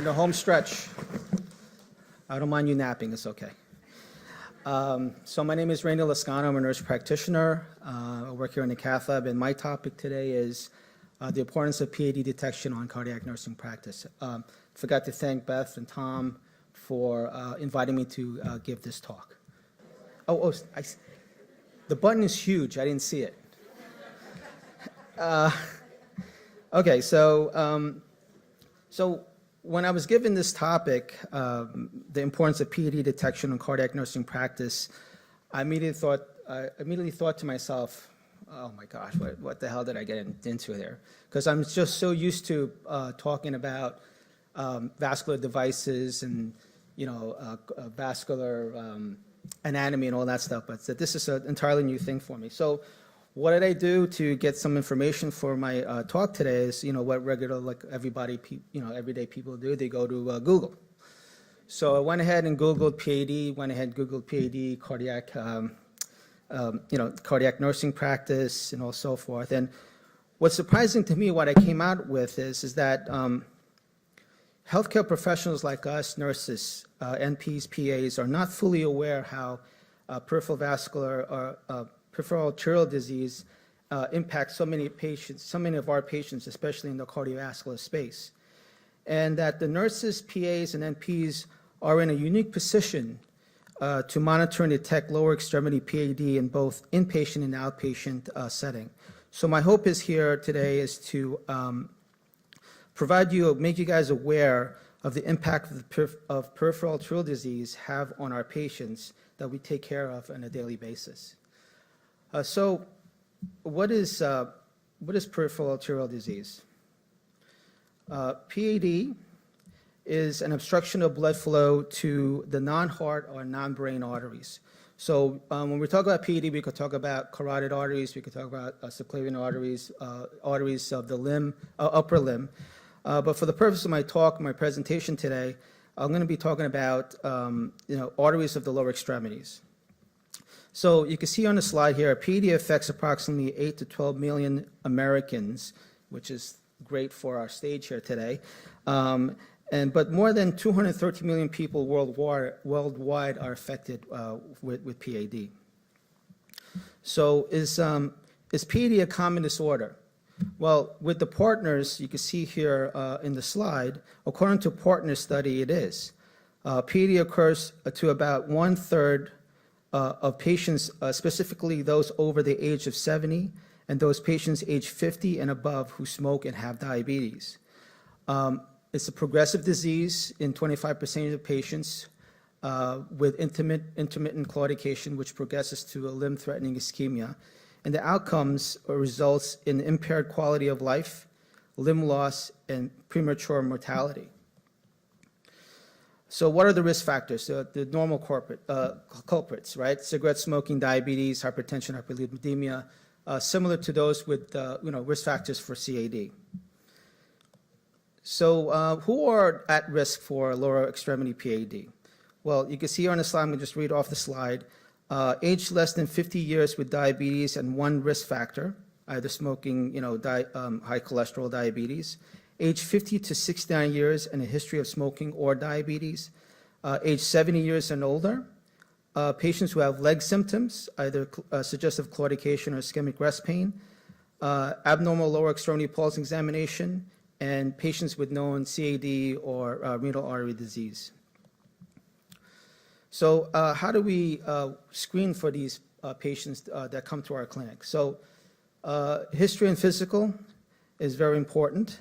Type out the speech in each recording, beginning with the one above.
in the home stretch. I don't mind you napping, it's okay. So my name is Randy Lascano. I'm a nurse practitioner. I work here in the cath lab, and my topic today is the importance of PAD detection on cardiac nursing practice. Forgot to thank Beth and Tom for inviting me to give this talk. The button is huge. I didn't see it. Okay, so when I was given this topic, the importance of PAD detection on cardiac nursing practice, I immediately thought to myself, oh my gosh, what the hell did I get into here? Because I'm just so used to talking about vascular devices and vascular anatomy and all that stuff, but this is an entirely new thing for me. So what did I do to get some information for my talk today is, what regular, like everybody, everyday people do, they go to Google. So I went ahead and Googled PAD, cardiac, cardiac nursing practice and all so forth. And what's surprising to me, what I came out with is that healthcare professionals like us, nurses, NPs, PAs, are not fully aware how peripheral vascular or peripheral arterial disease impacts so many of our patients, especially in the cardiovascular space. And that the nurses, PAs, and NPs are in a unique position to monitor and detect lower extremity PAD in both inpatient and outpatient setting. So my hope is here today is to make you guys aware of the impact of peripheral arterial disease have on our patients that we take care of on a daily basis. So what is peripheral arterial disease? PAD is an obstruction of blood flow to the non-heart or non-brain arteries. So when we talk about PAD, we could talk about carotid arteries, we could talk about subclavian arteries, arteries of the limb, upper limb. But for the purpose of my talk, my presentation today, I'm going to be talking about arteries of the lower extremities. So you can see on the slide here, PAD affects approximately 8 to 12 million Americans, which is great for our stage here today. But more than 230 million people worldwide are affected with PAD. So is PAD a common disorder? Well, with the Partners, you can see here in the slide, according to Partners study, it is. PAD occurs to about 1/3 of patients, specifically those over the age of 70 and those patients age 50 and above who smoke and have diabetes. It's a progressive disease in 25% of the patients with intermittent claudication, which progresses to a limb-threatening ischemia. And the outcomes results in impaired quality of life, limb loss, and premature mortality. So what are the risk factors? The normal culprits, right? Cigarette smoking, diabetes, hypertension, hyperlipidemia, similar to those with risk factors for CAD. So who are at risk for lower extremity PAD? Well, you can see on the slide, I'm going to just read off the slide. Age less than 50 years with diabetes and one risk factor, either smoking, high cholesterol diabetes. Age 50 to 69 years and a history of smoking or diabetes. Age 70 years and older. Patients who have leg symptoms, either suggestive claudication or ischemic rest pain. Abnormal lower extremity pulse examination. And patients with known CAD or renal artery disease. So how do we screen for these patients that come to our clinic? So history and physical is very important.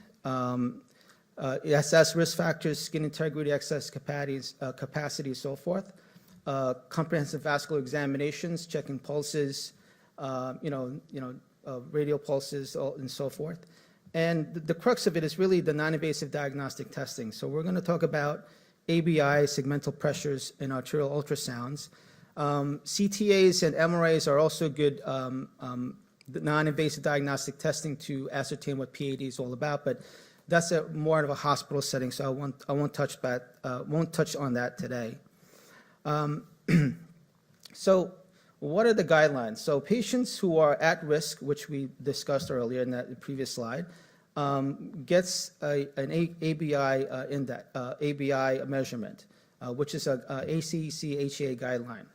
Assess risk factors, skin integrity, excess capacity, so forth. Comprehensive vascular examinations, checking pulses, radial pulses, and so forth. And the crux of it is really the non-invasive diagnostic testing. So we're going to talk about ABI, segmental pressures, and arterial ultrasounds. CTAs and MRAs are also good non-invasive diagnostic testing to ascertain what PAD is all about, but that's more of a hospital setting, so I won't touch on that today. So what are the guidelines? So patients who are at risk, which we discussed earlier in that previous slide, gets an ABI index, ABI measurement, which is a ACC/HCA guideline.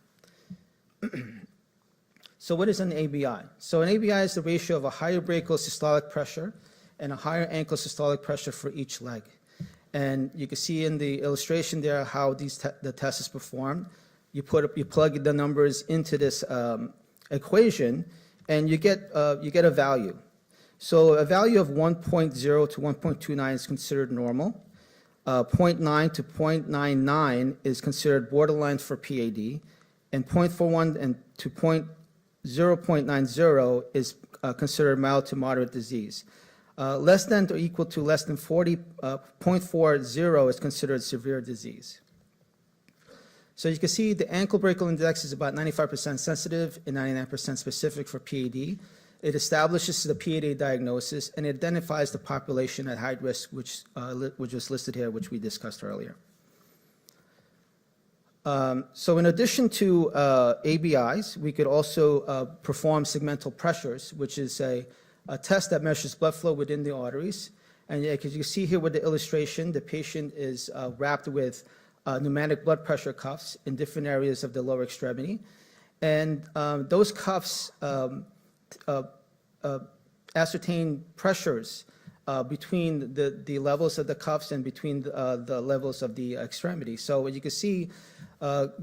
So what is an ABI? So an ABI is the ratio of a higher brachial systolic pressure and a higher ankle systolic pressure for each leg. And you can see in the illustration there how the test is performed. You plug the numbers into this equation, and you get a value. So a value of 1.0 to 1.29 is considered normal. 0.9 to 0.99 is considered borderline for PAD, and 0.41 and to 0.90 is considered mild to moderate disease. Less than or equal to less than 0.40 is considered severe disease. So you can see the ankle brachial index is about 95% sensitive and 99% specific for PAD. It establishes the PAD diagnosis and it identifies the population at high risk, which was listed here, which we discussed earlier. So in addition to ABIs, we could also perform segmental pressures, which is a test that measures blood flow within the arteries. And as you can see here with the illustration, the patient is wrapped with pneumatic blood pressure cuffs in different areas of the lower extremity. And those cuffs ascertain pressures between the levels of the cuffs and between the levels of the extremity. So as you can see,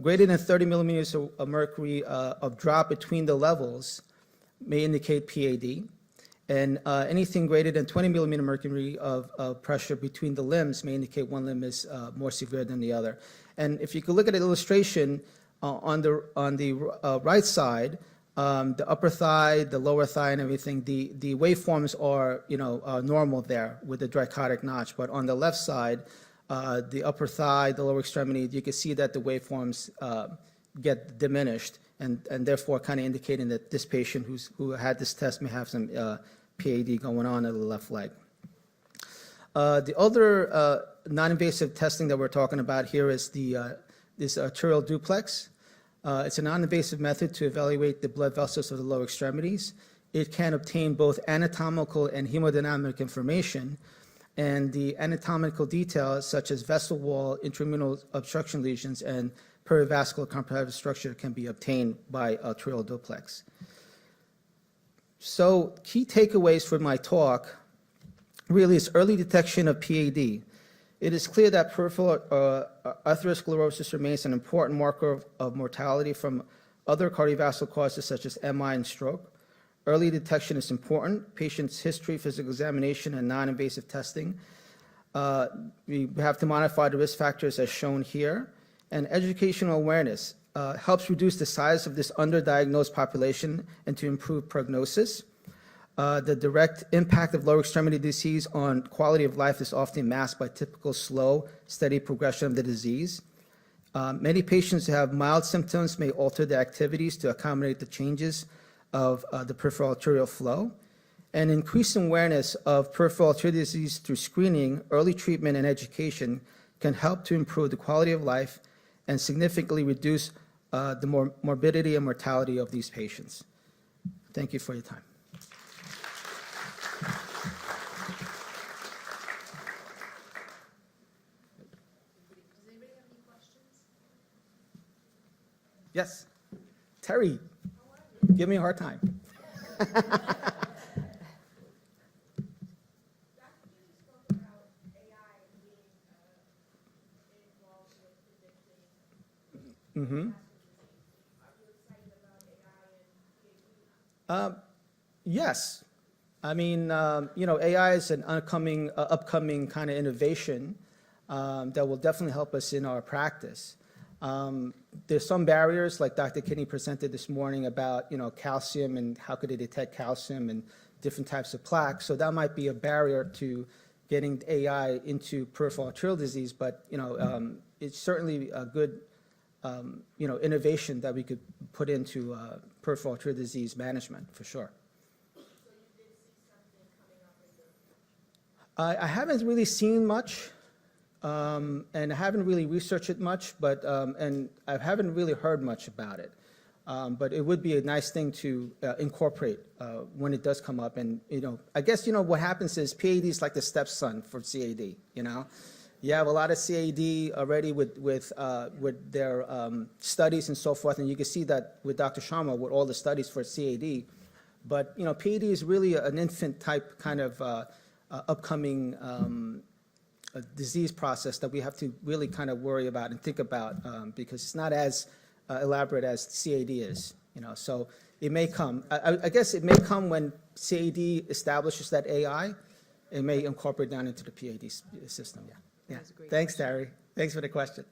greater than 30 millimeters of mercury of drop between the levels may indicate PAD. And anything greater than 20 millimeter mercury of pressure between the limbs may indicate one limb is more severe than the other. And if you could look at the illustration on the right side, the upper thigh, the lower thigh, and everything, the waveforms are normal there with the dichotic notch. But on the left side, the upper thigh, the lower extremity, you can see that the waveforms get diminished, and therefore kind of indicating that this patient who had this test may have some PAD going on in the left leg. The other non-invasive testing that we're talking about here is this arterial duplex. It's a non-invasive method to evaluate the blood vessels of the lower extremities. It can obtain both anatomical and hemodynamic information, and the anatomical details such as vessel wall, intramural obstruction lesions, and perivascular comprehensive structure can be obtained by arterial duplex. So key takeaways for my talk really is early detection of PAD. It is clear that peripheral atherosclerosis remains an important marker of mortality from other cardiovascular causes such as MI and stroke. Early detection is important. Patient's history, physical examination, and non-invasive testing. We have to modify the risk factors as shown here. And educational awareness helps reduce the size of this underdiagnosed population and to improve prognosis. The direct impact of lower extremity disease on quality of life is often masked by typical slow, steady progression of the disease. Many patients who have mild symptoms may alter their activities to accommodate the changes of the peripheral arterial flow. And increasing awareness of peripheral arterial disease through screening, early treatment, and education can help to improve the quality of life and significantly reduce the morbidity and mortality of these patients. Thank you for your time. Does anybody have any questions? Yes. Terry, give me a hard time. Mm-hmm. Yes. I mean, AI is an upcoming kind of innovation that will definitely help us in our practice. There's some barriers, like Dr. Kinney presented this morning about, calcium and how could they detect calcium and different types of plaques. So that might be a barrier to getting AI into peripheral arterial disease, but, it's certainly a good innovation that we could put into peripheral arterial disease management, for sure. So you did see something coming up in your... I haven't really seen much, and I haven't really researched it much, but and I haven't really heard much about it. But it would be a nice thing to incorporate when it does come up. And, I guess, what happens is PAD is like the stepson for CAD, You have a lot of CAD already with their studies and so forth, and you can see that with Dr. Sharma with all the studies for CAD. But, PAD is really an infant type kind of upcoming disease process that we have to really kind of worry about and think about because it's not as elaborate as CAD is, So it may come. I guess it may come when CAD establishes that AI. It may incorporate down into the PAD system, yeah. That's a great Thanks, Terry. Thanks for the question.